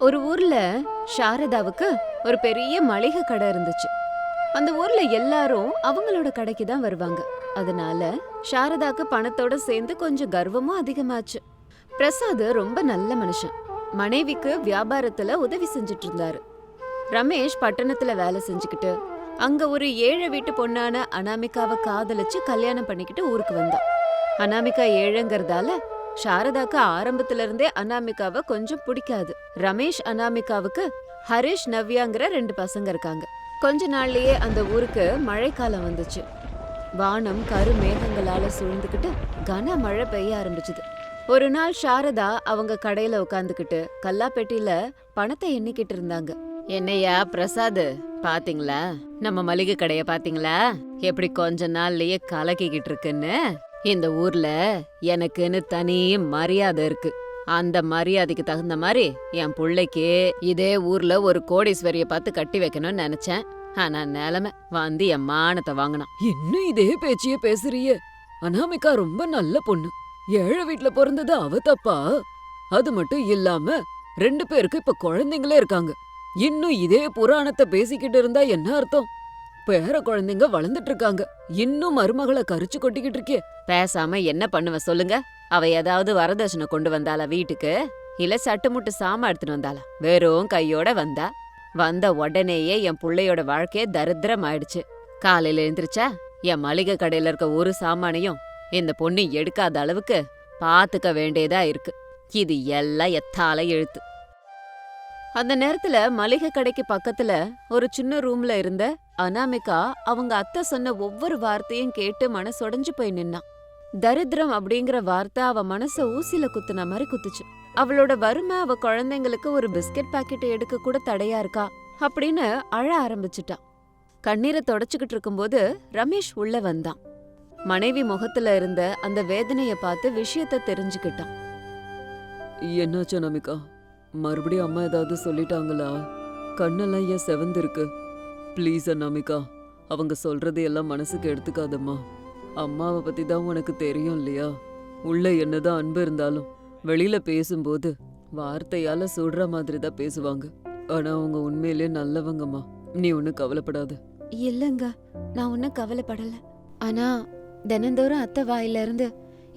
ஒரு ஊர்ல சாரதாவுக்கு ஒரு பெரிய மளிகை கடை இருந்துச்சு. அந்த ஊர்ல எல்லாரும் அவங்களோட கடைக்கு தான் வருவாங்க. அதனால சாரதாக்கு பணத்தோட சேர்ந்து கொஞ்சம் கர்வமும் அதிகமாச்சு. பிரசாத் ரொம்ப நல்ல மனுஷன். மனைவிக்கு வியாபாரத்துல உதவி செஞ்சுட்டு இருந்தாரு. ரமேஷ் பட்டணத்துல வேலை செஞ்சுக்கிட்டு அங்க ஒரு ஏழை வீட்டு பொண்ணான அனாமிகாவை காதலிச்சு கல்யாணம் பண்ணிக்கிட்டு ஊருக்கு வந்தான். அனாமிகா ஏழைங்கிறதால சாரதாக்கு ஆரம்பத்துல இருந்தே அனாமிகாவை கொஞ்சம் பிடிக்காது. ரமேஷ் அனாமிகாவுக்கு ஹரிஷ் நவ்யாங்கிற 2 பசங்க இருக்காங்க. கொஞ்ச நாள்லயே அந்த ஊருக்கு மழைக்காலம் வந்துச்சு. வானம் கரு மேகங்களால சூழ்ந்துகிட்டு கன மழை பெய்ய ஆரம்பிச்சுது. ஒரு நாள் சாரதா அவங்க கடையில உட்காந்துக்கிட்டு கல்லாப்பெட்டியில பணத்தை எண்ணிக்கிட்டு இருந்தாங்க. என்னையா பிரசாத், பாத்தீங்களா நம்ம மளிகை கடைய? பாத்தீங்களா எப்படி கொஞ்ச நாள்லயே கலக்கிக்கிட்டு இருக்குன்னு? இந்த ஊர்ல எனக்குன்னு தனி மரியாதை இருக்கு. அந்த மரியாதைக்கு தகுந்த மாதிரி என் புள்ளைக்கு இதே ஊர்ல ஒரு கோடீஸ்வரிய பார்த்து கட்டி வைக்கணும்னு நினைச்சேன். ஆனா நிலைமை வந்து என் மானத்தை வாங்கினான். இன்னும் இதே பேச்சியே பேசுறிய? அனாமிகா ரொம்ப நல்ல பொண்ணு. ஏழை வீட்ல பிறந்தது அவ தப்பா? அது மட்டும் இல்லாம 2 பேருக்கு இப்ப குழந்தைங்களே இருக்காங்க. இன்னும் இதே புராணத்தை பேசிக்கிட்டு இருந்தா என்ன அர்த்தம்? பேர குழந்தைங்க வளர்ந்துட்டு இருக்காங்க. இன்னும் மருமகளை கரிச்சு கொட்டிக்கிட்டு இருக்கே. பேசாம என்ன பண்ணுவ சொல்லுங்க? அவ ஏதாவது வரதட்சணை கொண்டு வந்தாளா வீட்டுக்கு? இல்ல சட்டுமுட்டு சாமா எடுத்துட்டு வந்தாளா? வெறும் கையோட வந்த உடனேயே என் புள்ளையோட வாழ்க்கையே தரித்திரம் ஆயிடுச்சு. காலையில எழுந்திரிச்சா என் மளிகை கடையில இருக்க ஒரு சாமானையும் இந்த பொண்ணு எடுக்காத அளவுக்கு பாத்துக்க வேண்டியதா இருக்கு. இது எல்லாம் எத்தால எழுத்து. அந்த நேரத்துல மளிகை கடைக்கு பக்கத்துல ஒரு சின்ன ரூம்ல இருந்த அனாமிகா அவங்க அத்தை சொன்ன ஒவ்வொரு வார்த்தையும் கேட்டு மனசொடைஞ்சு போய் நின்னான். தரித்திரம் அப்படிங்கிற வார்த்தை அவ மனச ஊசில குத்துன மாதிரி குத்துச்சு. அவளோட வறுமை அவ குழந்தைங்களுக்கு ஒரு பிஸ்கட் பாக்கெட் எடுக்க கூட தடையா இருக்கா அப்படின்னு அழ ஆரம்பிச்சுட்டான். கண்ணீரை தொடச்சுக்கிட்டு இருக்கும்போது ரமேஷ் உள்ள வந்தான். மனைவி முகத்துல இருந்த அந்த வேதனைய பார்த்து விஷயத்த தெரிஞ்சுக்கிட்டான். என்னாச்சு அனாமிகா? மறுபடியும் அம்மா ஏதாவது சொல்லிட்டாங்களா? கண்ணெல்லாம் ஏன் செவந்திருக்கு? ப்ளீஸ் அனாமிகா, அவங்க சொல்றது எல்லாம் மனசுக்கு எடுத்துக்காதம்மா. அம்மாவை பத்தி தான் உனக்கு தெரியும் இல்லையா? உள்ள என்னதான் அன்பு இருந்தாலும் வெளியில பேசும்போது வார்த்தையால சுடுற மாதிரி தான் பேசுவாங்க. ஆனா அவங்க உண்மையிலே நல்லவங்கம்மா. நீ ஒன்னும் கவலைப்படாத. இல்லங்க, நான் ஒன்னும் கவலைப்படல. ஆனா தினந்தோறும் அத்தை வாயில இருந்து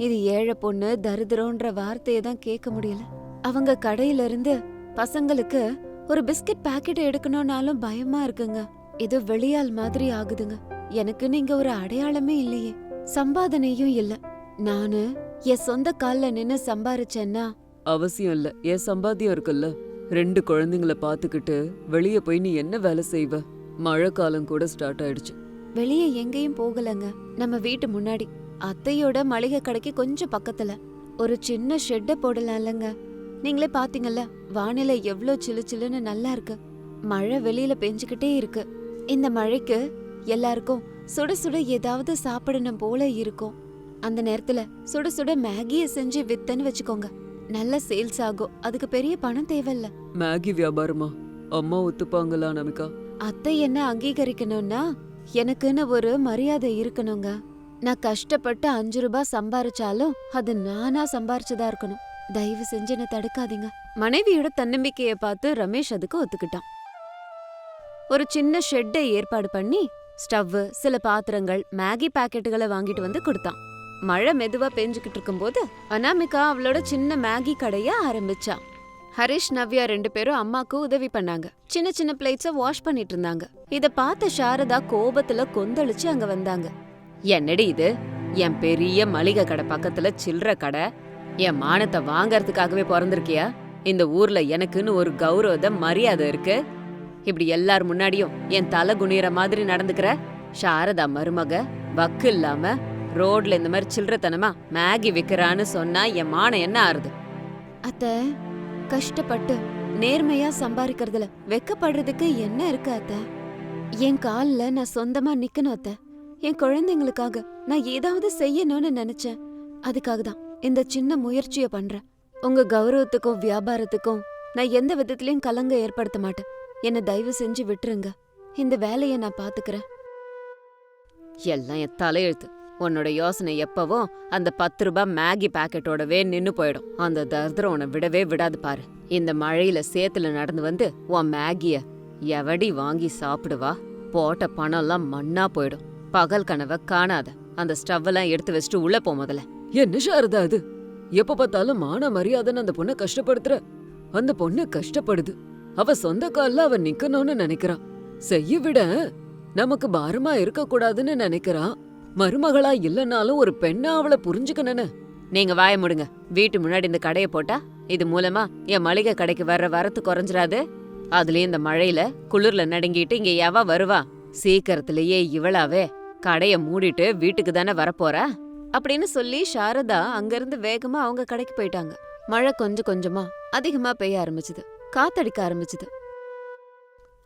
இது ஏழை பொண்ணு தரித்திரம்ன்ற வார்த்தையை தான் கேட்க முடியல. அவங்க கடையில இருந்து பசங்களுக்கு ஒரு பிஸ்கட் பாக்கெட் எடுக்கணும்னாலும் பயமா இருக்குங்க. இது வெளியால் மாதிரி ஆகுதுங்க. எனக்கு நீங்க ஒரு அடையாளமே இல்லையே, சம்பாதனையும் இல்ல. நானு என் சொந்த கால்ல நின்னு சம்பாரிச்சேன்னா? அவசியம் இல்ல. என் சம்பாத்தியம் இருக்குல்ல. 2 குழந்தைங்களை பாத்துக்கிட்டு வெளிய போய் நீ என்ன வேலை செய்வ? மழை காலம் கூட ஸ்டார்ட் ஆயிடுச்சு. வெளியே எங்கேயும் போகலங்க. நம்ம வீட்டு முன்னாடி அத்தையோட மளிகை கடைக்கு கொஞ்சம் பக்கத்துல ஒரு சின்ன ஷெட்ட போடலாம்லங்க. நீங்களே பாத்தீங்கல்ல, வானிலை எவ்ளோ சிலு சிலுன்னு நல்லா இருக்கு. மழை வெளியில பெஞ்சுக்கிட்டே இருக்கு. இந்த மழைக்கு எல்லாருக்கும் சுட சுட ஏதாவது சாப்பிடணும் போல இருக்கும். அந்த நேரத்துல சுட சுட மேகிய செஞ்சு வித்தன்னு வச்சுக்கோங்க, நல்ல சேல்ஸ் ஆகும். அதுக்கு பெரிய பணம் தேவையில்ல. மேகி வியாபாரமா? அம்மா ஒத்துப்பாங்களா அனாமிகா? அத்தை என்ன அங்கீகரிக்கணும்னா எனக்குன்னு ஒரு மரியாதை இருக்கணுங்க. நான் கஷ்டப்பட்டு 5 ரூபாய் சம்பாரிச்சாலும் அது நானா சம்பாரிச்சதா இருக்கணும். தயவு செஞ்சு என்ன தடுக்காதீங்க. மனைவியோட தன்னம்பிக்கைய பார்த்து ரமேஷ் அதுக்கு ஒத்துக்கிட்டான். ஒரு சின்ன ஷெட்டை ஏற்பாடு பண்ணி ஸ்டவ், சில பாத்திரங்கள், மேகி பாக்கெட்டுகளை வாங்கிட்டு வந்து கொடுத்தான். மழை மெதுவா பெஞ்சுக்கிட்டு இருக்கும்போது அனாமிகா அவளோட சின்ன மேகி கடைய ஆரம்பிச்சா. ஹரிஷ் நவ்யா 2 பேரும் அம்மாக்கு உதவி பண்ணாங்க. சின்ன சின்ன பிளேட்ஸ வாஷ் பண்ணிட்டு இருந்தாங்க. இத பார்த்த சாரதா கோபத்துல கொந்தளிச்சு அங்க வந்தாங்க. என்னடி இது? என் பெரிய மளிகை கடை பக்கத்துல சில்லற கடை. என் மானத்தை வாங்கறதுக்காகவே பிறந்திருக்கியா? இந்த ஊர்ல எனக்குன்னு ஒரு கௌரவ மரியாதை இருக்கு. இப்படி எல்லார் முன்னாடியும் என் தலை குனிற மாதிரி நடந்துக்கிற? சாரதா மருமக வக்கு இல்லாம ரோட்ல இந்த மாதிரி சில்லறத்தனமா மேகி விக்கிறான்னு சொன்னா என் மானம் என்ன ஆறுது? அத்த, கஷ்டப்பட்டு நேர்மையா சம்பாதிக்கிறதுல வெக்கப்படுறதுக்கு என்ன இருக்கு அத்த? என் கால்ல நான் சொந்தமா நிக்கணும் அத்த. என் குழந்தைங்களுக்காக நான் ஏதாவது செய்யணும்னு நினைச்சேன். அதுக்காக தான் இந்த சின்ன முயற்சிய பண்றேன். உங்க கௌரவத்துக்கும் வியாபாரத்துக்கும் நான் எந்த விதத்திலயும் கலங்க ஏற்படுத்த மாட்டேன். என்ன தயவு செஞ்சு விட்டுருங்க. இந்த வேலைய நான் பாத்துக்கிறேன். எல்லாம் என் தலையெழுத்து. உன்னோட யோசனை எப்பவும் அந்த 10 ரூபாய் மேகி பாக்கெட்டோடவே நின்னு போயிடும். அந்த தரித்திரம் உன்னை விடவே விடாது பாரு. இந்த மழையில சேத்துல நடந்து வந்து உன் மேகிய எவடி வாங்கி சாப்பிடுவா? போட்ட பணம்லாம் மண்ணா போயிடும். பகல் கனவை காணாத. அந்த ஸ்டவ்வெல்லாம் எடுத்து வச்சுட்டு உள்ள போ முதல்ல. என்ன சாரதா அது? எப்ப பார்த்தாலும் மான மரியாதைன்னு அந்த பொண்ணை கஷ்டப்படுத்துற. அந்த பொண்ணு கஷ்டப்படுது. அவ சொந்த கால்ல அவ நிக்கணும்னு நினைக்கிறா. செய்ய விட நமக்கு பாரமா இருக்க கூடாதுன்னு நினைக்கிறா. மருமகளா இல்லனாலும் ஒரு பெண்ணா அவளை புரிஞ்சுக்கணுன்னு. நீங்க வாய முடுங்க. வீட்டு முன்னாடி இந்த கடையை போட்டா இது மூலமா என் மளிகை கடைக்கு வர்ற வரத்து குறைஞ்சிராது. அதுலயும் இந்த மழையில குளிர்ல நடுங்கிட்டு இங்க எவ வருவா? சீக்கிரத்திலேயே இவளாவே கடைய மூடிட்டு வீட்டுக்கு தானே வரப்போறா அப்படின்னு சொல்லி சாரதா அங்கிருந்து வேகமா அவங்க கடைக்கு போயிட்டாங்க. மழை கொஞ்சம் கொஞ்சமா அதிகமா பெய்ய ஆரம்பிச்சுது. காத்தடிக்க ஆரம்பிச்சுது.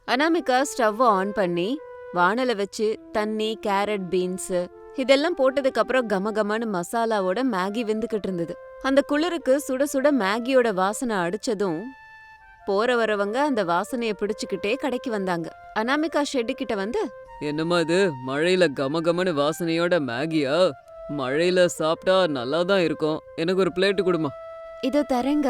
அனாமிகா ஸ்டவ் ஆன் பண்ணி வானல வச்சு தண்ணி, கேரட், பீன்ஸ் இதெல்லாம் போட்டதுக்கு அப்புறம் கமகமான மசாலாவோட மேகி வெந்துகிட்டு இருந்தது. அந்த குளிருக்கு சுட சுட மேகியோட வாசனை அடிச்சதும் போற வரவங்க அந்த வாசனைய பிடிச்சுக்கிட்டே கடைக்கு வந்தாங்க. அனாமிகா ஷெட்டு கிட்ட வந்து, என்னம்மா இது மழையில கமகமன்னு வாசனையோட மேகியா? மழையில சாப்பிட்டா நல்லா தான் இருக்கும். எனக்கு ஒரு பிளேட் கொடுமா. இதோ தரேங்க.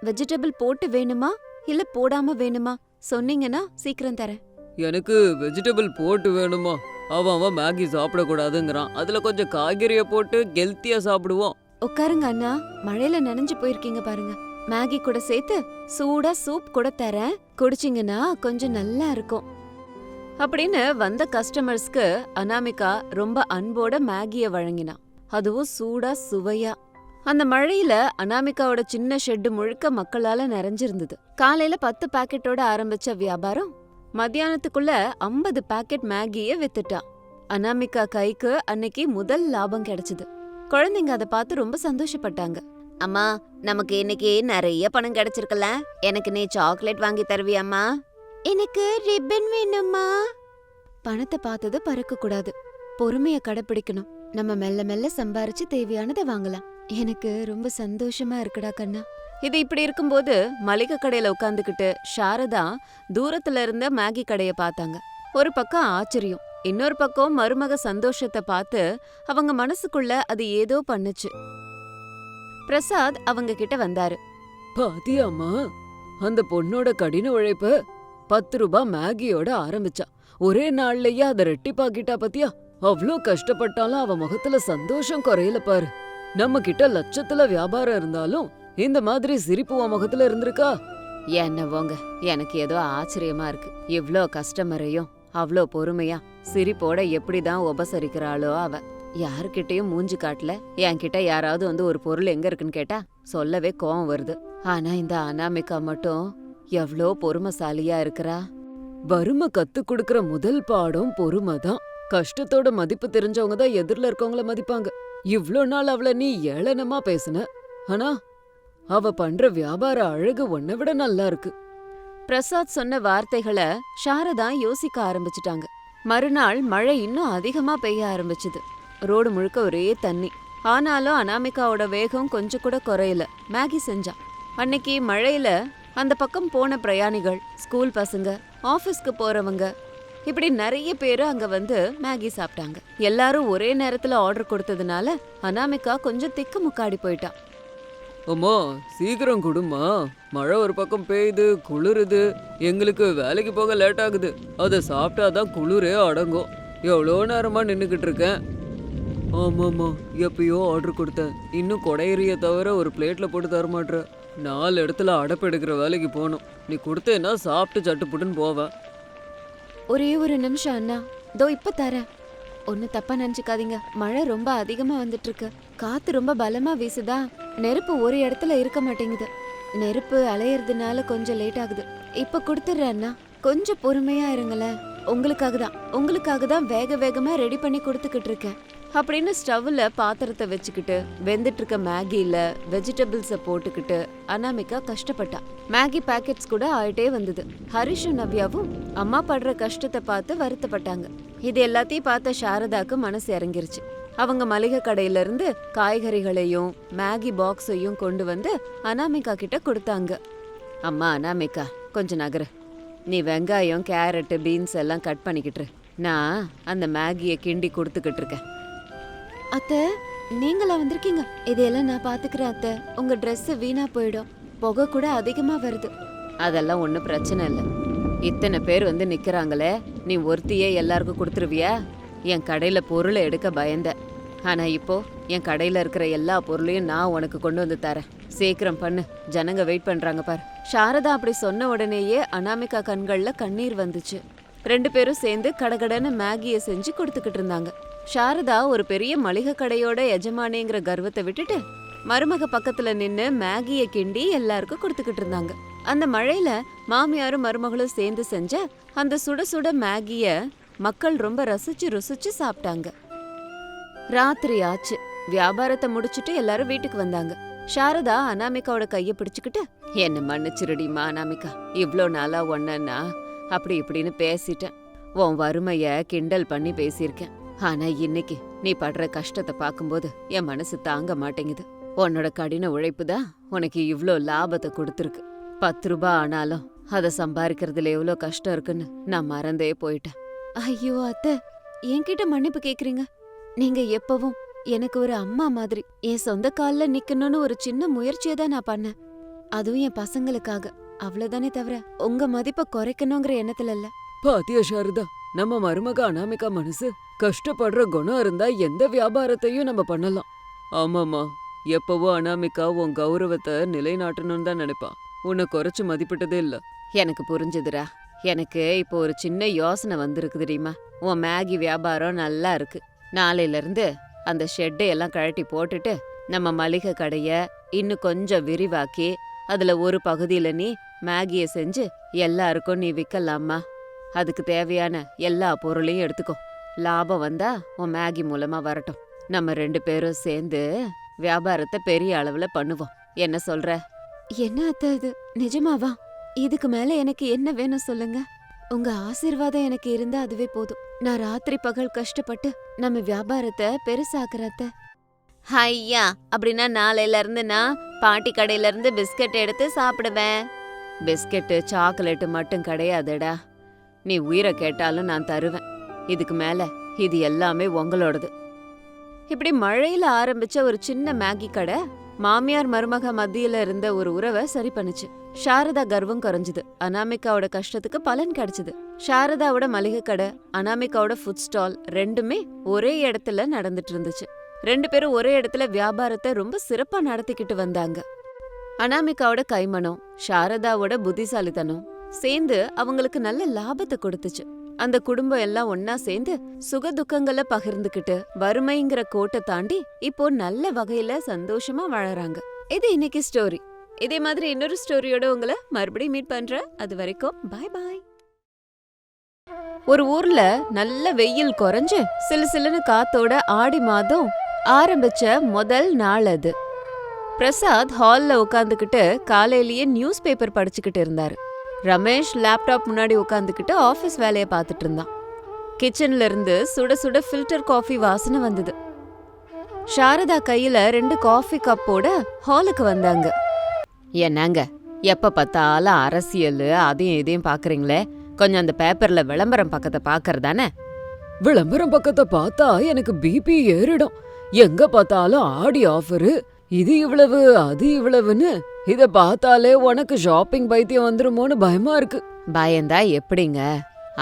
வெஜிடபிள் போட்டு வேணுமா இல்ல போடாம வேணுமா சொன்னீங்கன்னா சீக்கிரம் தரேன். எனக்கு வெஜிடபிள் போட்டு வேணுமா? அவன் மேகி சாப்பிடக்கூடாதுங்கிறான். அதுல கொஞ்சம் காய்கறிய போட்டு ஹெல்த்தியா சாப்பிடுவோம். உட்காருங்க அண்ணா. மழையில நனைஞ்சு போயிருக்கீங்க பாருங்க. மேகி கூட சேர்த்து சூடா சூப் கூட தரேன். குடிச்சிங்கன்னா கொஞ்சம் நல்லா இருக்கும் அப்படின்னு வந்த கஸ்டமர்ஸ்க்கு அனாமிகா ரொம்ப அன்போட மேகிய வழங்கினா. அதுவும் சூடா சுவையா. அந்த மழையில அனாமிகாவோட சின்ன ஷெட்டு முழுக்க மக்களால நிறைஞ்சிருந்தது. காலையில 10 பாக்கெட்டோட ஆரம்பிச்ச வியாபாரம் மத்தியானத்துக்குள்ள 50 பாக்கெட் மேகிய வித்துட்டா. அனாமிகா கைக்கு அன்னைக்கு முதல் லாபம் கிடைச்சது. குழந்தைங்க அதை பார்த்து ரொம்ப சந்தோஷப்பட்டாங்க. அம்மா, நமக்கு இன்னைக்கு நிறைய பணம் கிடைச்சிருக்கல. எனக்கு நீ சாக்லேட் வாங்கி தருவியாம்மா? எனக்கு ரிப்பன் வேணும்மா. பணத்தை பார்த்தது பறக்க கூடாது. பொறுமைய கடைப்பிடிக்கணும். நம்ம மெல்ல மெல்ல சம்பாரிச்சு தேவையானதை வாங்கலாம். எனக்கு ரொம்ப சந்தோஷமா இருக்குடா கண்ணா. இது இப்படி இருக்கும்போது மளிகை கடையில உட்காந்துக்கிட்டு சாரதா தூரத்துல இருந்த மேகி கடைய பார்த்தாங்க. ஒரு பக்கம் ஆச்சரியம், இன்னொரு பக்கம் மருமக சந்தோஷத்தை பார்த்து அவங்க மனசுக்குள்ள அது ஏதோ பண்ணுச்சு. பிரசாத் அவங்க கிட்ட வந்தாரு. பாத்தியாம்மா, அந்த பொண்ணோட கடின உழைப்ப 10 ரூபாய் மேகியோட ஆரம்பிச்சா. ஒரே நாள்லயே அதை ரெட்டிப்பாக்கிட்டா பாத்தியா? அவ்ளோ கஷ்டப்பட்டாலும் அவ முகத்துல சந்தோஷம் குறையல பாரு. நம்ம கிட்ட லட்சத்துல வியாபாரம் இருந்தாலும் இந்த மாதிரி சிரிப்பு உன் முகத்துல இருந்திருக்கா? என்னவோங்க, எனக்கு ஏதோ ஆச்சரியமா இருக்கு. இவ்ளோ கஸ்டமரையும் அவ்ளோ பொறுமையா சிரிப்போட எப்படிதான் உபசரிக்கிறாளோ அவ. யாருக்கிட்டையும் மூஞ்சி காட்டல. என்கிட்ட யாராவது வந்து ஒரு பொருள் எங்க இருக்குன்னு கேட்டா சொல்லவே கோவம் வருது. ஆனா இந்த அனாமிகா மட்டும் எவ்ளோ பொறுமைசாலியா இருக்கறா. வறுமை கத்து கொடுக்கற முதல் பாடம் பொறுமை தான். கஷ்டத்தோட மதிப்பு தெரிஞ்சவங்க தான் எதிரில இருக்கவங்கள மதிப்பாங்க. இவ்ளோ நாள் அவள நீ ஏளனமா பேசுன. ஆனா அவ பண்ற வியாபார அழகு உன்னை விட நல்லா இருக்கு. பிரசாத் சொன்ன வார்த்தைகளை சாரதா யோசிக்க ஆரம்பிச்சிட்டாங்க. மறுநாள் மழை இன்னும் அதிகமா பெய்ய ஆரம்பிச்சுது. ரோடு முழுக்க ஒரே தண்ணி. ஆனாலும் அனாமிகாவோட வேகம் கொஞ்சம் கூட குறையல. மேகி செஞ்சா. அன்னைக்கு மழையில அந்த பக்கம் போன பிரயாணிகள், ஸ்கூல் பசங்க, ஆபீஸ்க்கு போறவங்க, இப்படி நிறைய பேரு அங்க வந்து மேகி சாப்பிட்டாங்க. எல்லாரும் ஒரே நேரத்துல ஆர்டர் கொடுத்ததுனால அனாமிகா கொஞ்சம் திக்கு முக்காடி போயிட்டா. அம்மா, சீக்கிரம் குடுமா. மழை ஒரு பக்கம் பெய்யுது, குளிருது. எங்களுக்கு வேலைக்கு போக லேட் ஆகுது. அதை சாப்பிட்டாதான் குளிரே அடங்கும். எவ்வளோ நேரமா நின்னுக்கிட்டு இருக்கேன். ஆமாம்மா, எப்பயோ ஆர்டர் கொடுத்தேன். இன்னும் கொடையறிய தவிர ஒரு பிளேட்ல போட்டு தரமாட்ற. 4 இடத்துல அடப்பு எடுக்கிற வேலைக்கு போகணும். நீ கொடுத்தேன்னா சாப்பிட்டு சட்டுப்புட்டுன்னு போவேன். ஒரே ஒரு நிமிஷம் அண்ணா, தோ இப்ப தரேன். ஒண்ணு தப்பா நினைச்சுக்காதீங்க. மழை ரொம்ப அதிகமா வந்துட்டு இருக்கு. காத்து ரொம்ப பலமா வீசுதா. நெருப்பு ஒரு இடத்துல இருக்க மாட்டேங்குது. நெருப்பு அலையறதுனால கொஞ்சம் லேட் ஆகுது. இப்ப கொடுத்துடுறேன் அண்ணா, கொஞ்சம் பொறுமையா இருங்களேன். உங்களுக்காக தான் வேக வேகமா ரெடி பண்ணி கொடுத்துக்கிட்டு இருக்கேன் அப்படின்னு ஸ்டவ்ல பாத்திரத்தை வச்சுக்கிட்டு வெந்துட்டு இருக்க மேகில வெஜிடபிள்ஸ போட்டுக்கிட்டு அனாமிகா கஷ்டப்பட்டா. மேகி பாக்கெட்ஸ் கூட ஆயிட்டே வந்தது. ஹரிஷும் நவ்யாவும் அம்மா படுற கஷ்டத்தை பார்த்து வருத்தப்பட்டாங்க. இது எல்லாத்தையும் பார்த்த சாரதாக்கு மனசு இறங்கிருச்சு. அவங்க மளிகை கடையில இருந்து காய்கறிகளையும் மேகி பாக்ஸையும் கொண்டு வந்து அனாமிகா கிட்ட கொடுத்தாங்க. அம்மா அனாமிகா, கொஞ்சம் நகரு. நீ வெங்காயம், கேரட், பீன்ஸ் எல்லாம் கட் பண்ணிக்கிட்டு நான் அந்த மேகியை கிண்டி கொடுத்துக்கிட்டு இருக்கேன். அத்தை, நீங்களா வந்திருக்கீங்க? இதையெல்லாம் நான் பாத்துக்கிறேன் அத்தை. உங்க Dress வீணா போயிடும், புகை கூட அதிகமா வருது. அதெல்லாம் ஒன்றும் பிரச்சனை இல்லை. இத்தனை பேர் வந்து நிக்கிறாங்களே, நீ ஒருத்தியே எல்லாருக்கும் கொடுத்துருவியா? என் கடையில பொருளை எடுக்க பயந்த, ஆனா இப்போ என் கடையில இருக்கிற எல்லா பொருளையும் நான் உனக்கு கொண்டு வந்து தரேன். சீக்கிரம் பண்ணு, ஜனங்க வெயிட் பண்றாங்க பாரு. சாரதா அப்படி சொன்ன உடனேயே அனாமிகா கண்கள்ல கண்ணீர் வந்துச்சு. 2 பேரும் சேர்ந்து கடகடன்னு மேகியை செஞ்சு கொடுத்துக்கிட்டு இருந்தாங்க. சாரதா ஒரு பெரிய மளிகை கடையோட எஜமானிங்கிற கர்வத்தை விட்டுட்டு மருமக பக்கத்துல நின்னு மேகியை கிண்டி எல்லாருக்கும் கொடுத்துக்கிட்டு இருந்தாங்க. அந்த மழையில மாமியாரும் மருமகளும் சேர்ந்து செஞ்ச அந்த சுட சுட மேகிய மக்கள் ரொம்ப ரசிச்சு ருசிச்சு சாப்பிட்டாங்க. ராத்திரி ஆச்சு. வியாபாரத்தை முடிச்சிட்டு எல்லாரும் வீட்டுக்கு வந்தாங்க. சாரதா அனாமிகாவோட கைய பிடிச்சுக்கிட்டு, என்ன மன்னிச்சிருடிமா அனாமிகா, இவ்ளோ நாளா ஒன்னா அப்படி இப்படின்னு பேசிட்டேன். உன் வறுமைய கிண்டல் பண்ணி பேசியிருக்கேன். ஆனா இன்னைக்கு நீ படுற கஷ்டத்தை பார்க்கும்போது என் மனசு தாங்க மாட்டேங்குது. உன்னோட கடின உழைப்பு தான் உனக்கு இவ்ளோ லாபத்தை கொடுத்துருக்கு. 10 ரூபாய் ஆனாலும் அதை சம்பாதிக்கிறதுல எவ்வளோ கஷ்டம் இருக்குன்னு நான் மறந்தே போயிட்டேன். ஐயோ அத்தை, என்கிட்ட மன்னிப்பு கேக்குறீங்க? நீங்க எப்பவும் எனக்கு ஒரு அம்மா மாதிரி. என் சொந்த கால்ல நிக்கணும்னு ஒரு சின்ன முயற்சியை தான் நான் பண்ணேன். அதுவும் என் பசங்களுக்காக. அவ்வளவுதானே தவிர உங்க மதிப்பை குறைக்கணுங்கிற எண்ணத்துல இல்ல. பாத்தியா சாரதா, நம்ம மருமக அனாமிகா மனசு கஷ்டப்படுற குணம் இருந்தா எந்த வியாபாரத்தையும் நம்ம பண்ணலாம். ஆமாமா, எப்பவோ அனாமிகா உன் கௌரவத்தை நிலைநாட்டணும்னு தான் நினைப்பா. உன்னை குறைச்சு மதிப்பிட்டதே இல்ல. எனக்கு புரிஞ்சுதுடா. எனக்கு இப்போ ஒரு சின்ன யோசனை வந்திருக்கு தெரியுமா? உன் மேகி வியாபாரம் நல்லா இருக்கு. நாளையில இருந்து அந்த ஷெட்டை எல்லாம் கழட்டி போட்டுட்டு நம்ம மளிகை கடைய இன்னும் கொஞ்சம் விரிவாக்கி அதுல ஒரு பகுதியில நீ மேகியை செஞ்சு எல்லாருக்கும் நீ விற்கலாமா? அதுக்கு தேவையான எல்லா பொருளையும் எடுத்துக்கோ. லாபம் வந்தா உன் மேகி மூலமா வரட்டும். நம்ம 2 பேரும் சேர்ந்து வியாபாரத்தை பெரிய அளவுல பண்ணுவோம். என்ன சொல்ற? என்ன அத்தை இது? நிஜமாவா? இதுக்கு மேல எனக்கு என்ன வேணும் சொல்லுங்க. உங்க ஆசீர்வாதம் எனக்கு இருந்தா அதுவே போதும். நான் ராத்திரி பகல் கஷ்டப்பட்டு நம்ம வியாபாரத்தை பெருசாக்குற அத்தை. ஐயா, அப்படின்னா நாளையில இருந்து நான் பாட்டி கடையில இருந்து பிஸ்கட் எடுத்து சாப்பிடுவேன். பிஸ்கட்டு சாக்லேட்டு மட்டும் கிடையாதுடா. நீ உயிரை கேட்டாலும் நான் தருவேன். இதுக்கு மேல இது எல்லாமே உங்களோடது. இப்படி மழையில ஆரம்பிச்ச ஒரு சின்ன மேகி கடை மாமியார் மருமக மத்தியில இருந்த ஒரு உறவை சரி பண்ணுச்சு. சாரதா கர்வம் குறைஞ்சுது. அனாமிகாவோட கஷ்டத்துக்கு பலன் கிடைச்சது. சாரதாவோட மளிகை கடை, அனாமிகாவோட ஃபுட் ஸ்டால் ரெண்டுமே ஒரே இடத்துல நடந்துட்டு இருந்துச்சு. 2 பேரும் ஒரே இடத்துல வியாபாரத்தை ரொம்ப சிறப்பா நடத்திக்கிட்டு வந்தாங்க. அனாமிகாவோட கைமணம், சாரதாவோட புத்திசாலித்தனம் சேர்ந்து அவங்களுக்கு நல்ல லாபத்தை கொடுத்துச்சு. அந்த குடும்பம் எல்லாம் ஒன்னா சேர்ந்து சுக துக்கங்களை பகிர்ந்துகிட்டு வறுமைங்கிற கோட்டை தாண்டி இப்போ நல்ல வகையில சந்தோஷமா வாழறாங்க. இது இன்னைக்கு ஸ்டோரி. இதே மாதிரி இன்னொரு ஸ்டோரியோட உங்களை மறுபடியும் மீட் பண்றேன். அது வரைக்கும் பாய் பாய். ஒரு ஊர்ல நல்ல வெயில் குறைஞ்சு சிலுசிலுன்னு காத்தோட ஆடி மாதம் ஆரம்பிச்ச முதல் நாள் அது. பிரசாத் ஹால்ல உட்காந்துக்கிட்டு காலையிலேயே நியூஸ் பேப்பர் படிச்சுக்கிட்டு இருந்தாரு. ரமேஷ் லேப்டாப் முன்னாடி உட்காந்துக்கிட்டு ஆபீஸ் வேலையை பார்த்துட்டு இருந்தான். கிச்சன்ல இருந்து சுட சுட ஃபில்டர் காஃபி வாசனை வந்தது. சாரதா கையில 2 காஃபி கப்போட ஹாலுக்கு வந்தாங்க. என்னங்க, எப்ப பார்த்தாலும் அரசியல் அதையும் இதையும் பாக்குறீங்களே, கொஞ்சம் அந்த பேப்பர்ல விளம்பரம் பக்கத்தை பாக்கறதானே? விளம்பரம் பக்கத்தை பார்த்தா எனக்கு பிபி ஏறிடும். எங்க பார்த்தாலும் ஆடி ஆஃபரு, இது இவ்வளவு அது இவ்வளவுன்னு. இத பார்த்தாலே உனக்கு ஷாப்பிங் பைத்தியம் வந்துருமோன்னு பயமா இருக்கு. பயந்தா எப்படிங்க?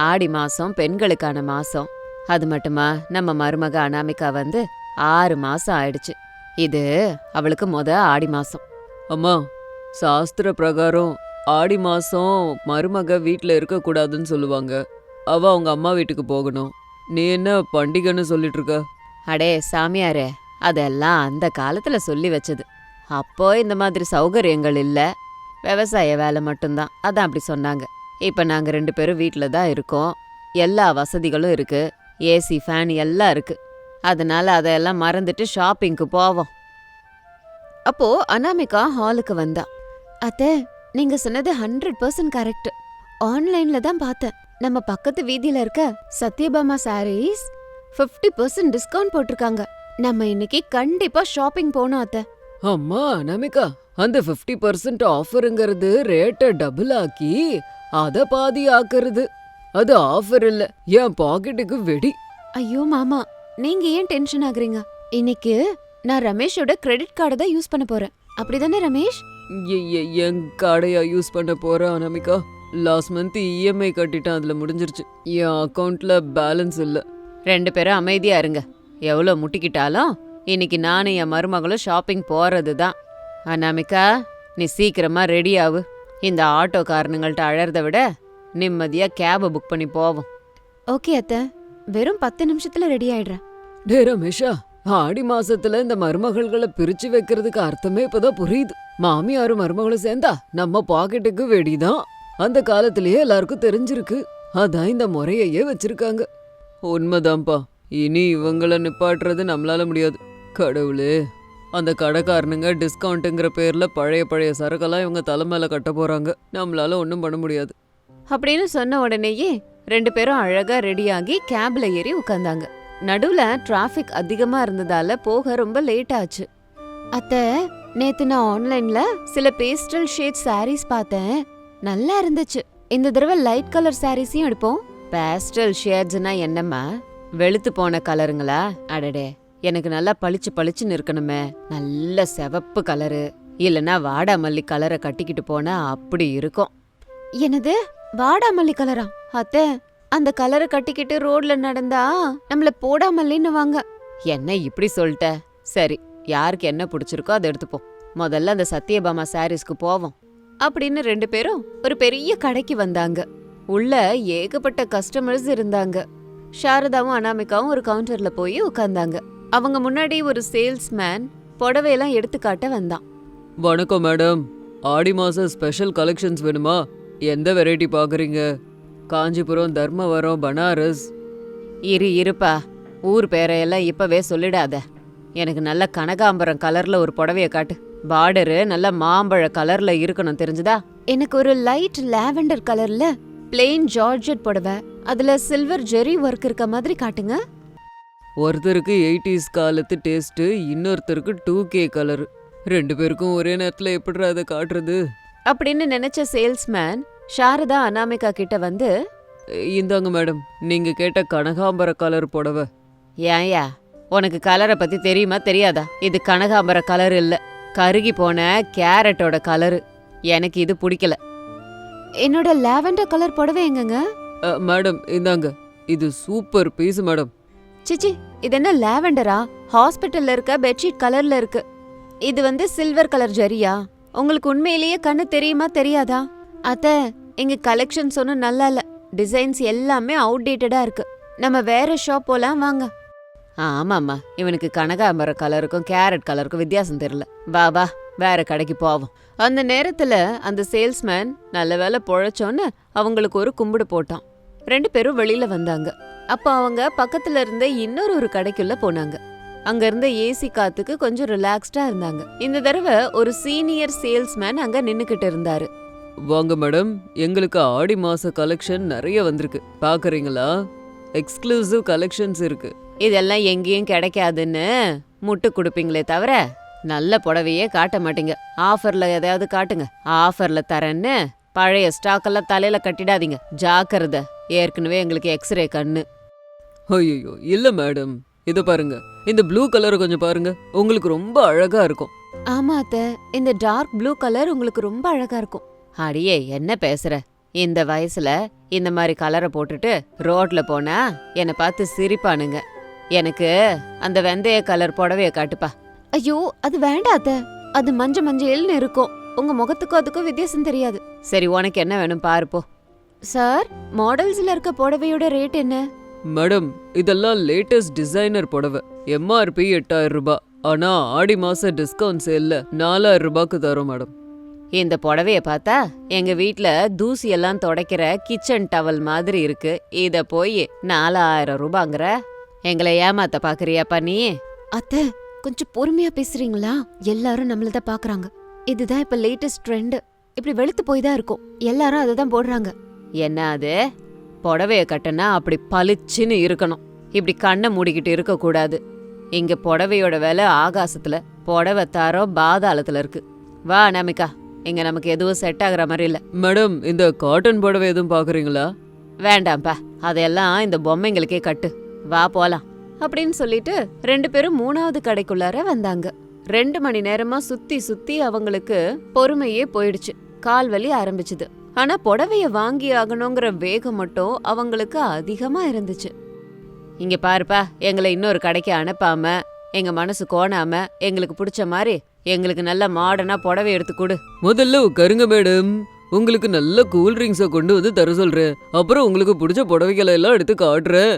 ஆடி மாசம் பெண்களுக்கான மாசம். அது மட்டுமா, நம்ம மருமக அனாமிகா வந்து 6 மாசம் ஆயிடுச்சு. இது அவளுக்கு ஆடி மாசம். அம்மா, சாஸ்திர பிரகாரம் ஆடி மாசம் மருமக வீட்ல இருக்க கூடாதுன்னு சொல்லுவாங்க. அவ அவங்க அம்மா வீட்டுக்கு போகணும். நீ என்ன பண்டிகைன்னு சொல்லிட்டு இருக்க? அடே சாமியாரே, அதெல்லாம் அந்த காலத்துல சொல்லி வச்சது. அப்போ இந்த மாதிரி சௌகரியங்கள் இல்ல, விவசாய வேலை மட்டும்தான். அதான் அப்படி சொன்னாங்க. இப்ப நாங்க 2 பேரும் வீட்ல தான் இருக்கோம். எல்லா வசதிகளும் இருக்கு, ஏசி ஃபேன் எல்லாம் இருக்கு. அதனால அதையெல்லாம் மறந்துட்டு ஷாப்பிங்க்கு போவோம். அப்போ அனாமிகா ஹாலுக்கு வந்தா. அத்தை, நீங்க சொன்னது 100% கரெக்ட். ஆன்லைன்ல தான் பார்த்தேன். நம்ம பக்கத்து வீதியில இருக்க சத்யபாமா சாரீஸ் 50% டிஸ்கவுண்ட் போட்டிருக்காங்க. நம்ம இன்னைக்கு கண்டிப்பா ஷாப்பிங் போனோம் அத்தை. அம்மா அனாமிகா, அந்த 50% ஆஃபருங்கிறது ரேட்டை டபுள் ஆக்கி அத பாதி ஆக்குறது. அது ஆஃபர் இல்ல, என் பாக்கெட்டுக்கு வெடி. ஐயோ மாமா, நீங்க ஏன் டென்ஷன் ஆகுறீங்க? இன்னைக்கு நான் ரமேஷோட கிரெடிட் கார்டை தான் யூஸ் பண்ண போறேன். அப்படிதானே ரமேஷ்? என் கார்டையா யூஸ் பண்ண போறேன் அனாமிகா? லாஸ்ட் மந்த் இஎம்ஐ கட்டிட்டேன், அதுல முடிஞ்சிருச்சு. என் அக்கவுண்ட்ல பேலன்ஸ் இல்ல. 2 பேரும் அமைதியா இருங்க. எவ்வளோ முட்டிக்கிட்டாலும் இன்னைக்கு நானும் என் மருமகளும் ஷாப்பிங் போறது தான். அனாமிகா, நீ சீக்கிரமா ரெடி ஆகு. இந்த ஆட்டோக்காரனுங்கள்ட்ட அழறத விட நிம்மதியா கேபை புக் பண்ணி போவோம். ஓகே அத்தை, வெறும் 10 நிமிஷத்துல ரெடி ஆயிடுறேன். டே ரமேஷா, ஆடி மாசத்துல இந்த மருமகள்களை பிரிச்சு வைக்கிறதுக்கு அர்த்தமே இப்பதான் புரியுது. மாமியாரும் மருமகளும் சேர்ந்தா நம்ம பாக்கெட்டுக்கு வெடிதான். அந்த காலத்திலேயே எல்லாருக்கும் தெரிஞ்சிருக்கு. அதான் இந்த முறையையே வச்சிருக்காங்க. உண்மைதான்ப்பா. இனி இவங்கள நிப்பாட்டுறது நம்மளால முடியாது. கடவுளே, அந்த கடைக்காரனுங்க டிஸ்கவுண்ட்டுங்கிற பேர்ல பழைய சரக்கெல்லாம் இவங்க தலை மேல கட்ட போறாங்க. நம்மளால ஒன்றும் பண்ண முடியாது அப்படின்னு சொன்ன உடனேயே 2 பேரும் அழகா ரெடியாகி கேப்ல ஏறி உட்கார்ந்தாங்க. நடுவுல டிராஃபிக் அதிகமா இருந்ததால போக ரொம்ப லேட் ஆச்சு. அத்தை, நேத்து நான் ஆன்லைன்ல சில பேஸ்டல் ஷேட் சாரீஸ் பார்த்தேன். நல்லா இருந்துச்சு. இந்த தடவை லைட் கலர் சாரீஸையும் எடுப்போம். பேஸ்டல் ஷேட்ஸ்னா என்னம்மா? வெளுத்து போன கலருங்களா? அடடே, எனக்கு நல்லா பளிச்சுன்னு இருக்கணுமே. நல்ல சிவப்பு கலரு, இல்லனா வாடாமல்லி கலரை கட்டிக்கிட்டு போனா அப்படி இருக்கும். என்னது வாடாமல்லி கலரா? அத்தை, அந்த கலரை கட்டிக்கிட்டு ரோட்ல நடந்தா நம்மள போடாமல்லின்னு வாங்க. என்ன இப்படி சொல்லிட்ட? சரி, யாருக்கு என்ன பிடிச்சிருக்கோ அதை எடுத்துப்போம். முதல்ல அந்த சத்யபாமா சாரீஸ்க்கு போவோம் அப்படின்னு 2 பேரும் ஒரு பெரிய கடைக்கு வந்தாங்க. உள்ள ஏகப்பட்ட கஸ்டமர்ஸ் இருந்தாங்க. சாரதாவும் அனாமிகாவும் ஒரு கவுண்டர்ல போய் உட்கார்ந்தாங்க. அவங்க முன்னாடி ஒரு சேல்ஸ்மேன் புடவையெல்லாம் எடுத்து காட்ட வந்தான். வணக்கம் மேடம், ஆடி மாசம் ஸ்பெஷல் கலெக்ஷன்ஸ் வேணுமா? எந்த வெரைட்டி பாக்குறீங்க? காஞ்சிபுரம், தர்மவரம், பனாரஸ். இருப்பா, ஊர் பேரையெல்லாம் இப்பவே சொல்லிடாத. எனக்கு நல்ல கனகாம்பரம் கலர்ல ஒரு புடவைய காட்டு. பார்டரு நல்ல மாம்பழ கலர்ல இருக்கணும், தெரிஞ்சுதா? எனக்கு ஒரு லைட் லாவெண்டர் கலர்ல பிளெயின் ஜார்ஜெட் புடவை, அதுல சில்வர் ஜெரி ஒர்க் இருக்க மாதிரி காட்டுங்க. ஒருத்தருக்கு 80s காலத்து டேஸ்ட், இன்னொருத்தருக்கு 2K கலர். 2 பேருக்கும் ஒரே நேரத்துல எப்படி அதை காட்டுறது அப்படின்னு நினைச்ச சேல்ஸ்மேன் சாரதா அனாமிகா கிட்ட வந்து, இந்தாங்க மேடம், நீங்க கேட்ட கனகாம்பர கலர் புடவை. ஏன்யா, உனக்கு கலரை பத்தி தெரியுமா தெரியாதா? இது கனகாம்பர கலர் இல்ல, கருகி போன கேரட்டோட கலரு. எனக்கு இது பிடிக்கல. என்னோட லாவெண்டர் கலர் புடவை எங்கங்க? மேடம் இந்தாங்க, இது சூப்பர் பீஸ் மேடம். சிச்சி, இது என்ன லாவெண்டரா? ஹாஸ்பிட்டல்ல இருக்க பெட்ஷீட் கலர்ல இருக்கு. இது வந்து சில்வர் கலர் ஜரியா? உங்களுக்கு உண்மையிலேயே கண்ணு தெரியுமா தெரியாதா? அத்தை, எங்க கலெக்ஷன்ஸ் ஒன்றும் நல்லா இல்ல. டிசைன்ஸ் எல்லாமே அவுடேட்டடா இருக்கு. நம்ம வேற ஷாப் போலாம் வாங்க. ஆமாம்மா, இவனுக்கு கனகாம்பர கலருக்கும் கேரட் கலருக்கும் வித்தியாசம் தெரியல. வா வேற கடைக்கு போவோம். அந்த நேரத்துல அந்த சேல்ஸ்மேன் நல்ல வேலை பொழைச்சோன்னு அவங்களுக்கு ஒரு கும்பிடு போட்டான். 2 பேரும் வெளியில வந்தாங்க. அப்ப அவங்க பக்கத்துல இருந்த இன்னொரு கடைக்குள்ள போனாங்க. அங்க இருந்த ஏசி காத்துக்கு கொஞ்சம் ரிலாக்ஸ்டா இருந்தாங்க. இந்த தடவை ஒரு சீனியர் சேல்ஸ்மேன் அங்க நின்னுக்கிட்டு இருந்தாரு. வாங்க மேடம், எங்களுக்கு ஆடி மாச கலெக்ஷன் நிறைய வந்திருக்கு, பாக்குறீங்களா? எக்ஸ்க்ளூசிவ் கலெக்ஷன்ஸ் இருக்கு. இதெல்லாம் எங்கேயும் கிடைக்காதுன்னு முட்டு கொடுப்பீங்களே தவிர நல்ல புடவையே காட்ட மாட்டீங்க. ஆஃபர்ல ஏதாவது காட்டுங்க. ஆஃபர்ல தரேன்னு பழைய ஸ்டாக் எல்லாம் தலையில கட்டிடாதீங்க, ஜாக்கிரதை. ஏற்கனவே எங்களுக்கு எக்ஸ்ரே கண்ணு. ஐயோ இல்ல மேடம், இத பாருங்க, இந்த ப்ளூ கலர் கொஞ்சம் பாருங்க, உங்களுக்கு ரொம்ப அழகா இருக்கும். ஆமா அத்தை, இந்த டார்க் ப்ளூ கலர் உங்களுக்கு ரொம்ப அழகா இருக்கும். அடியே, என்ன பேசுற? இந்த வயசுல இந்த மாதிரி கலரை போட்டுட்டு ரோட்ல போனா என்னை பார்த்து சிரிப்பானுங்க. எனக்கு அந்த வெந்தய கலர் புடவைய காட்டுப்பா. ஐயோ, அது வேண்டாம் அத்தை, அது மஞ்சள்னு இருக்கும். உங்க முகத்துக்கும் அதுக்கும் வித்தியாசம் தெரியாது. சரி, உனக்கு என்ன வேணும் பாருப்போ. சார், மாடல்ஸ்ல இருக்க புடவையோட ரேட் என்ன? மேடம், இதெல்லாம் லேட்டஸ்ட் டிசைனர் புடவை. எம்ஆர்பி 8000 ரூபாய். ஆனா ஆடி மாச டிஸ்கவுண்ட் சேல்ல 4000 ரூபாய்க்கு தரோம் மேடம். இந்த புடவைய பார்த்தா எங்க வீட்ல தூசி எல்லாம் துடைக்கிற கிச்சன் டவல் மாதிரி இருக்கு. இத போய் 4000 ரூபாங்கிற? எங்களை ஏமாத்த பாக்குறியாப்பா நீ? அத்தை, கொஞ்சம் பொறுமையா பேசுறீங்களா? எல்லாரும் நம்மளதான் பாக்குறாங்க. இதுதான் இப்ப லேட்டஸ்ட் ட்ரெண்ட். இப்படி வெளுத்து போய் தான் இருக்கும். எல்லாரும் அதை தான் போடுறாங்க. என்ன அது? புடவைய கட்டினா அப்படி பளிச்சுன்னு இருக்கணும். இப்படி கண்ணை மூடிக்கிட்டு இருக்க கூடாது. இங்க புடவையோட விலை ஆகாசத்துல, புடவை தரம் பாதாளத்துல இருக்கு. வா நமிகா, இங்க நமக்கு எதுவும் செட் ஆகுற மாதிரி இல்ல. மேடம், இந்த காட்டன் புடவை எதுவும் பாக்குறீங்களா? வேண்டாம்ப்பா, அதையெல்லாம் இந்த பொம்மைங்களுக்கே கட்டு. வா போலாம். அப்படின்னு சொல்லிட்டு 2 பேரும் 3வது கடைக்குள்ளார வந்தாங்க. 2 மணி நேரமா சுத்தி சுத்தி அவங்களுக்கு பொறுமையே போயிடுச்சு. கால் வலி ஆரம்பிச்சுது. ஆனா புடவைய வாங்கி ஆகணுங்கிற வேகம் மட்டும் அவங்களுக்கு அதிகமா இருந்துச்சு. இங்க பாருப்பா, எங்களை இன்னொரு கடைக்கு அனுப்பாம, எங்க மனசு கோணாம, எங்களுக்கு பிடிச்ச மாதிரி எங்களுக்கு நல்ல மாடர்னா புடவை எடுத்து கொடு. முதல்ல உட்காருங்க மேடம், உங்களுக்கு நல்ல கூல் ட்ரிங்க்ஸை கொண்டு வந்து தர சொல்றேன். அப்புறம் உங்களுக்கு பிடிச்ச புடவைகளை எல்லாம் எடுத்து காட்டுறேன்.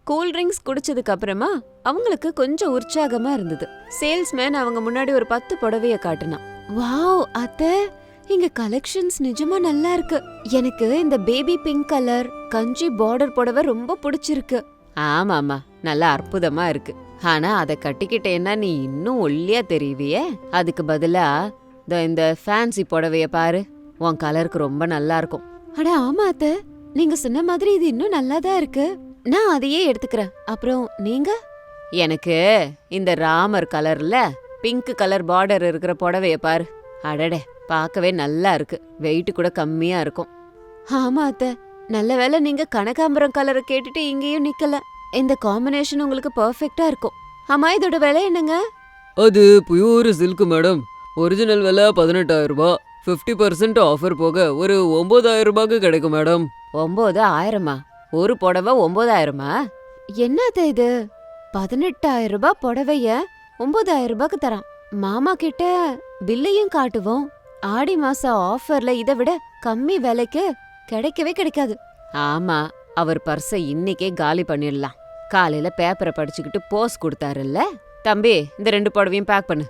கூல் ட்ரிங்க்ஸ் குடிச்சதுக்கு அப்புறமா அவங்களுக்கு கொஞ்சம் உற்சாகமா இருந்தது. சேல்ஸ்மேன் அவங்க முன்னாடி ஒரு 10 புடவைய காட்டினான். வாவ் அத்தை, இங்க கலெக்ஷன்ஸ் நிஜமா நல்லா இருக்கு. எனக்கு இந்த பேபி பிங்க் கலர் கஞ்சி பார்டர் புடவை ரொம்ப பிடிச்சிருக்கு. ஆமாமா, நல்லா அற்புதமா இருக்கு. ஆனா அத கட்டிக்கிட்டேன்னா நீ இன்னும் ஒல்லியா தெரிவியே. அதுக்கு பதிலா இந்த ஃபேன்சி புடவைய பாரு, உன் கலருக்கு ரொம்ப நல்லா இருக்கும். அட ஆமா அத்தை, நீங்க சொன்ன மாதிரி இது இன்னும் நல்லாதான் இருக்கு. நான் அதையே எடுத்துக்கிறேன். அப்புறம் நீங்க? எனக்கு இந்த ராமர் கலர்ல பிங்க் கலர் பார்டர் இருக்கிற புடவைய பாரு. அடடே, பார்க்கவே நல்லா இருக்கு. வெயிட் கூட கம்மியா இருக்கும். ஆமா அத்தை, நல்ல வேளை நீங்க கனகாம்பரம் கலரை கேட்டுட்டு இங்கேயும் நிக்கல. இந்த காம்பினேஷன் உங்களுக்கு பெர்ஃபெக்ட்டா இருக்கும். ஆமா, இதோட விலை என்னங்க? அது பியூர் சில்க் மேடம். ஒரிஜினல் விலை 18,000 ரூபாய். 50% ஆஃபர் போக ஒரு 9,000 ரூபாய்க்கு கிடைக்கும் மேடம். 9,000மா? ஒரு புடவை 9,000மா? என்னது இது? 18,000 ரூபாய் புடவைய 9,000 ரூபாய்க்கு தரான். மாமா கிட்ட பில்லையும் காட்டுவோம். ஆடி மாச ஆஃபர்ல இதை விட கம்மி விலைக்கு கிடைக்கவே கிடைக்காது. ஆமா, அவர் பர்ஸை இன்னைக்கே காலி பண்ணிடலாம். காலையில பேப்பரை படிச்சுக்கிட்டு போஸ் கொடுத்தாருல்ல. தம்பி, இந்த 2 புடவையும் பேக் பண்ணு.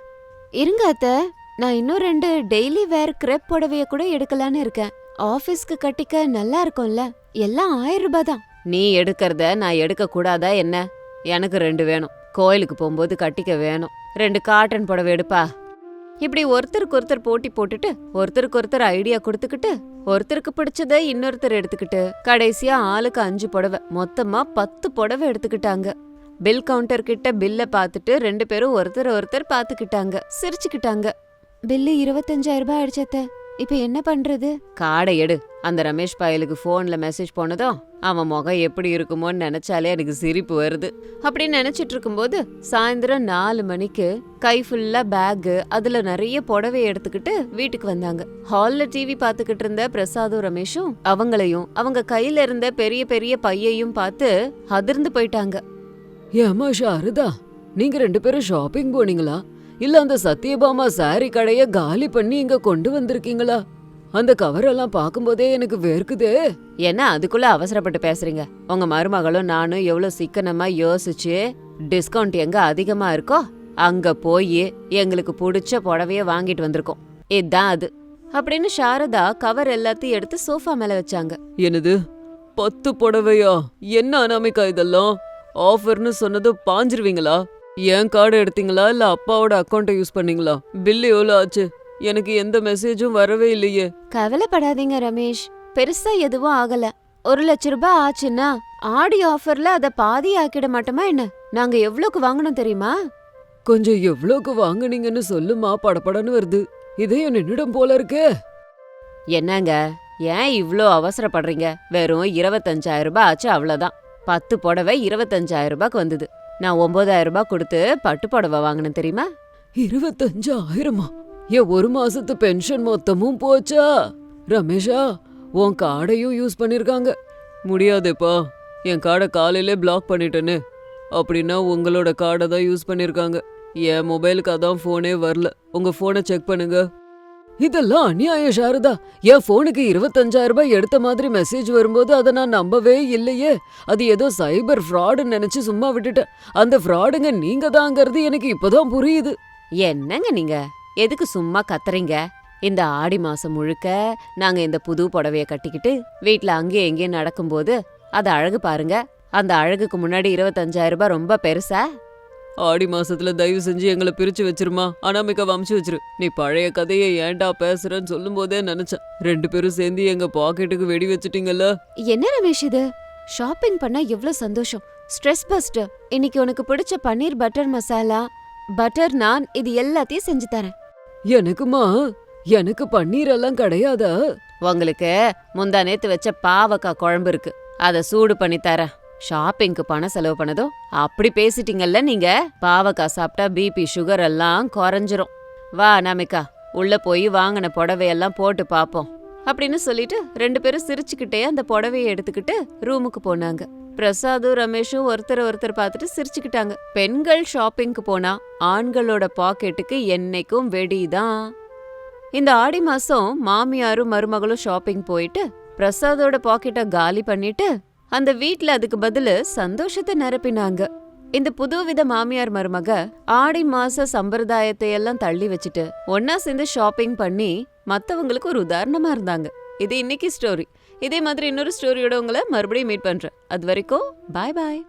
இருங்க அத்தை, நான் இன்னும் 2 டெய்லி வேர் கிரெப் புடவைய கூட எடுக்கலான்னு இருக்கேன். ஆபீஸ்க்கு கட்டிக்க நல்லா இருக்கும்ல. எல்லாம் 1000 ரூபாய் தான். நீ எடுக்கறத நான் எடுக்க கூடாதா என்ன? எனக்கு 2 வேணும். கோயிலுக்கு போகும்போது கட்டிக்க வேணும். 2 காட்டன் புடவை எடுப்பா. இப்படி ஒருத்தருக்கு ஒருத்தர் போட்டி போட்டுட்டு, ஒருத்தருக்கு ஒருத்தர் ஐடியா கொடுத்துக்கிட்டு, ஒருத்தருக்கு பிடிச்சத இன்னொருத்தர் எடுத்துக்கிட்டு, கடைசியா ஆளுக்கு 5 புடவை, மொத்தமா 10 புடவை எடுத்துக்கிட்டாங்க. பில் கவுண்டர் கிட்ட பில்ல பாத்துட்டு 2 பேரும் ஒருத்தர் ஒருத்தர் பாத்துக்கிட்டாங்க, சிரிச்சுக்கிட்டாங்க. பில்லு 25,000 ரூபாய் ஆயிடுச்சத்த. இப்ப என்ன பண்றது? காடை எடு. அந்த ரமேஷ் பயலுக்கு போன்ல மெசேஜ் போனதும் அவன் முகம் எப்படி இருக்குமோன்னு நினைச்சாலே எனக்கு சிரிப்பு வருது. அப்படின்னு நினைச்சிட்டு இருக்கும்போது சாயந்தரம் 4 மணிக்கு கை ஃபுல்லா பேக், அதுல நிறைய புடவை எடுத்துக்கிட்டு வீட்டுக்கு வந்தாங்க. ஹால்ல டிவி பாத்துக்கிட்டு இருந்த பிரசாதும் ரமேஷும் அவங்களையும் அவங்க கையில இருந்த பெரிய பெரிய பையையும் பார்த்து அதிர்ந்து போயிட்டாங்க. ஏமா ஷாரதா, நீங்க 2 பேரும் ஷாப்பிங் போனீங்களா? இல்ல அந்த சத்யபாமா சாரி கடைய காலி பண்ணி இங்க கொண்டு வந்திருக்கீங்களா? அந்த கவரெல்லாம் பாக்கும்போதே எனக்கு வேர்க்குதே. என்ன அதுக்குள்ள அவசரப்பட்டு பேசுறீங்க? உங்க மருமகளும் நானும் எவ்வளவு சிக்கனமா யோசிச்சு டிஸ்கவுண்ட் எங்க அதிகமா இருக்கோ அங்க போய் எங்களுக்கு பிடிச்ச புடவைய வாங்கிட்டு வந்திருக்கோம். இதுதான் அது அப்படின்னு சாரதா கவர் எல்லாத்தையும் எடுத்து சோஃபா மேல வச்சாங்க. என்னது 10 புடவையா? என்ன அனாமிகா இதெல்லாம்? ஆஃபர்னு சொன்னது பாஞ்சிருவீங்களா? என் கார்டு எடுத்தீங்களா இல்ல அப்பாவோட அக்கௌண்ட்டை யூஸ் பண்ணீங்களா? பில் எவ்வளவு ஆச்சு? எனக்கு எந்த மெசேஜும் வரவே இல்லையே. கவலைப்படாதீங்க ரமேஷ், பெருசா எதுவும் ஆகல. 1 லட்சம் ரூபாய் ஆச்சுன்னா ஆடி ஆஃபர்ல அத பாதி ஆக்கிட மாட்டோமா என்ன? நாங்க எவ்வளவுக்கு வாங்கணும் தெரியுமா? கொஞ்சம் எவ்வளவுக்கு வாங்குனீங்கன்னு சொல்லுமா, படபடன்னு வருது. இதையும் நின்னுடும் போல இருக்கே. என்னங்க, ஏன் இவ்ளோ அவசரப்படுறீங்க? வெறும் 25,000 ரூபாய் ஆச்சு, அவ்வளவுதான். 10 புடவை 25,000 ரூபாய்க்கு வந்தது. நான் 9,000 ரூபாய் கொடுத்து பட்டு புடவை வாங்கினேன் தெரியுமா? 25,000மா? என் 1 மாசத்து பென்ஷன் மொத்தமும் போச்சா? ரமேஷா, உன் கார்டையும் யூஸ் பண்ணிருக்காங்க. முடியாதேப்பா, என் கார்டை காலையிலே பிளாக் பண்ணிட்டேன்னு. அப்படின்னா உங்களோட கார்டை தான் யூஸ் பண்ணிருக்காங்க. என் மொபைலுக்கு அதான் போனே வரல. உங்க போனை செக் பண்ணுங்க. இதெல்லாம் அநியாயம் சாரதா. என் போனுக்கு 25,000 ரூபாய் எடுத்த மாதிரி மெசேஜ் வரும்போது அதை நான் நம்பவே இல்லையே. அது ஏதோ சைபர் ஃப்ராடுன்னு நினைச்சு சும்மா விட்டுட்டேன். அந்த ஃப்ராடுங்க நீங்க தாங்கிறது எனக்கு இப்பதான் புரியுது. என்னங்க நீங்க எதுக்கு சும்மா கத்துறீங்க? இந்த ஆடி மாசம் முழுக்க நாங்க இந்த புது புடவைய கட்டிக்கிட்டு வீட்ல அங்கேயும் எங்கேயும் நடக்கும்போது அது அழகு பாருங்க. அந்த அழகுக்கு முன்னாடி 25,000 ரூபாய் ரொம்ப பெருசா? ஆடி மாசத்துல தயவு செஞ்சு எங்களை பிரிச்சு வச்சிருமா, அனாமிகா வம்சி வச்சிரு. நீ பழைய கதையை ஏன்டா பேசுறன்னு சொல்லும் போதே நினைச்சேன். 2 பேரும் சேர்ந்து எங்க பாக்கெட்டுக்கு வெடி வச்சிட்டீங்கல்ல. என்ன ரமேஷ் இது? ஷாப்பிங் பண்ணா எவ்வளவு சந்தோஷம். Stress buster. இன்னைக்கு உனக்கு பிடிச்ச பன்னீர் பட்டர் மசாலா, பட்டர் நான், இது எல்லாத்தையும் செஞ்சு தரேன். எனக்குமா? எனக்கு பன்னீர் எல்லாம் கிடையாதா? உங்களுக்கு முந்தா நேத்து வச்ச பாவக்காய் குழம்பு இருக்கு, அத சூடு பண்ணி தரேன். ஷாப்பிங்க்கு பணம் செலவு பண்ணதும் அப்படி பேசிட்டீங்கல்ல நீங்க. பாவக்காய் சாப்பிட்டா பிபி சுகர் எல்லாம் குறைஞ்சிரும். வா அனாமிகா, உள்ள போய் வாங்கின புடவையெல்லாம் போட்டு பாப்போம் அப்படின்னு சொல்லிட்டு 2 பேரும் சிரிச்சுக்கிட்டே அந்த புடவைய எடுத்துக்கிட்டு ரூமுக்கு போனாங்க. பிரசாதும் ரமேஷும் ஒருத்தர் பார்த்துட்டு சிரிச்சுக்கிட்டாங்க. பெண்கள் ஷாப்பிங்க்கு போனா ஆண்களோட பாக்கெட்டுக்கு என்னைக்கும் வெடிதான். இந்த ஆடி மாசம் மாமியாரும் மருமகளும் ஷாப்பிங் போயிட்டு பிரசாதோட பாக்கெட்டை காலி பண்ணிட்டு அந்த வீட்ல அதுக்கு பதிலு சந்தோஷத்தை நிரப்பினாங்க. இந்த புதுவித மாமியார் மருமக ஆடி மாச சம்பிரதாயத்தை எல்லாம் தள்ளி வச்சுட்டு ஒன்னா சேர்ந்து ஷாப்பிங் பண்ணி மத்தவங்களுக்கு ஒரு உதாரணமா இருந்தாங்க. இது இன்னைக்கு ஸ்டோரி. இதே மாதிரி இன்னொரு ஸ்டோரியோட உங்களை மறுபடியும் மீட் பண்றேன். அது வரைக்கும் பாய் பாய்.